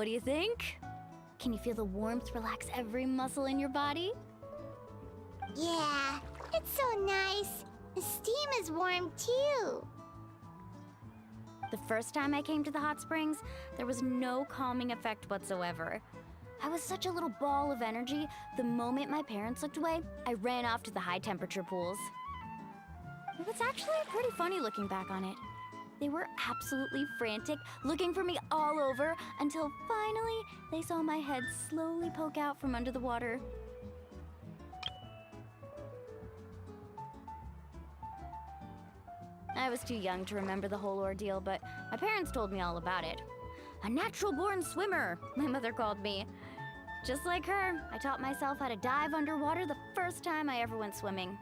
What do you think? Can you feel the warmth relax every muscle in your body? Yeah, it's so nice. The steam is warm too. The first time I came to the hot springs, there was no calming effect whatsoever. I was such a little ball of energy, the moment my parents looked away, I ran off to the high temperature pools. It was actually pretty funny looking back on it. They were absolutely frantic, looking for me all over, until finally they saw my head slowly poke out from under the water. I was too young to remember the whole ordeal, but my parents told me all about it. A natural-born swimmer, my mother called me. Just like her, I taught myself how to dive underwater the first time I ever went swimming.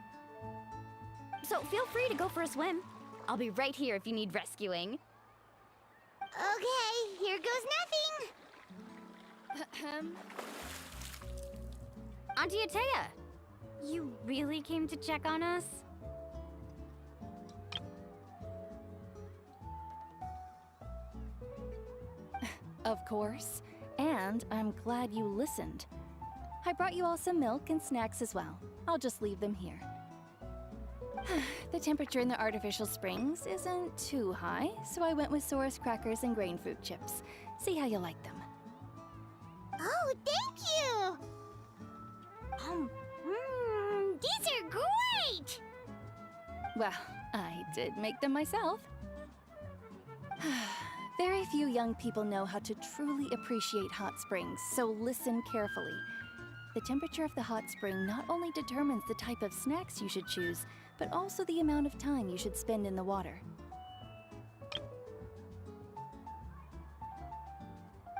So feel free to go for a swim. I'll be right here if you need rescuing. Okay, here goes nothing. Auntie Atea, you really came to check on us? Of course. And I'm glad you listened. I brought you all some milk and snacks as well. I'll just leave them here. The temperature in the artificial springs isn't too high, so I went with Saurus crackers and grain fruit chips. See how you like them. Oh, thank you! These are great! Well, I did make them myself. Very few young people know how to truly appreciate hot springs, so listen carefully. The temperature of the hot spring not only determines the type of snacks you should choose, but also the amount of time you should spend in the water.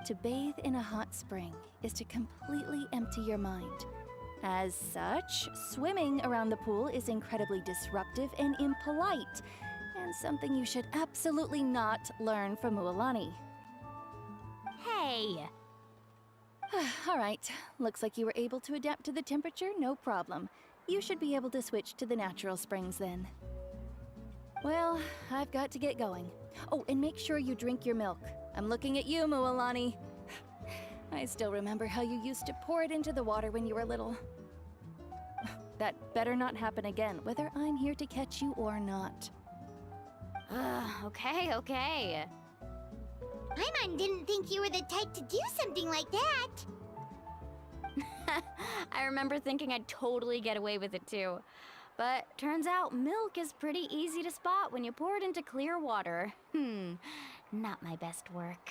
To bathe in a hot spring is to completely empty your mind. As such, swimming around the pool is incredibly disruptive and impolite, and something you should absolutely not learn from Mualani. Hey! All right, looks like you were able to adapt to the temperature, no problem. You should be able to switch to the natural springs then. Well, I've got to get going. Oh, and make sure you drink your milk. I'm looking at you, Mualani. I still remember how you used to pour it into the water when you were little. That better not happen again, whether I'm here to catch you or not. Okay. Paimon didn't think you were the type to do something like that. I remember thinking I'd totally get away with it too. But turns out milk is pretty easy to spot when you pour it into clear water. Not my best work.